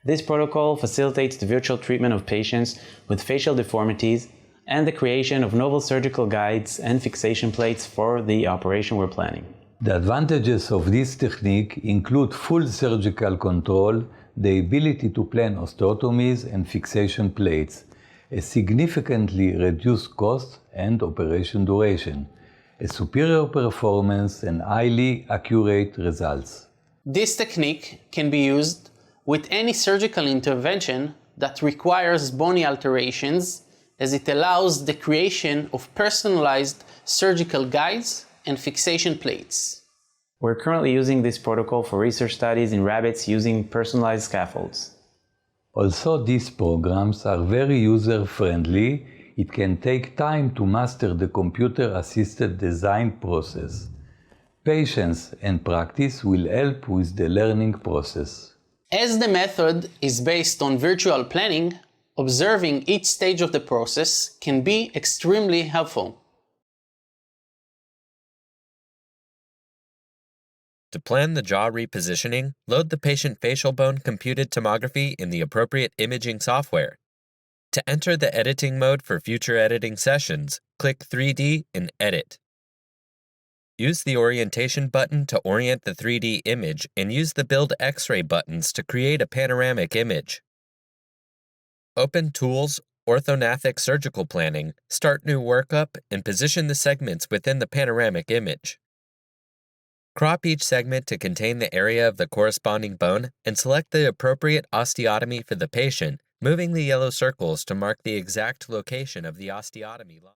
This protocol facilitates the virtual treatment of patients with facial deformities and the creation of novel surgical guides and fixation plates for the operation we're planning. The advantages of this technique include full surgical control, the ability to plan osteotomies and fixation plates, a significantly reduced cost and operation duration, a superior performance and highly accurate results. This technique can be used with any surgical intervention that requires bony alterations, as it allows the creation of personalized surgical guides and fixation plates. We're currently using this protocol for research studies in rabbits using personalized scaffolds. Also, these programs are very user-friendly. It can take time to master the computer-assisted design process. Patience and practice will help with the learning process. As the method is based on virtual planning, observing each stage of the process can be extremely helpful. To plan the jaw repositioning, load the patient facial bone computed tomography in the appropriate imaging software. To enter the editing mode for future editing sessions, click 3D and Edit. Use the Orientation button to orient the 3D image and use the Build X-ray buttons to create a panoramic image. Open Tools, Orthognathic Surgical Planning, start new workup, and position the segments within the panoramic image. Crop each segment to contain the area of the corresponding bone and select the appropriate osteotomy for the patient, moving the yellow circles to mark the exact location of the osteotomy line.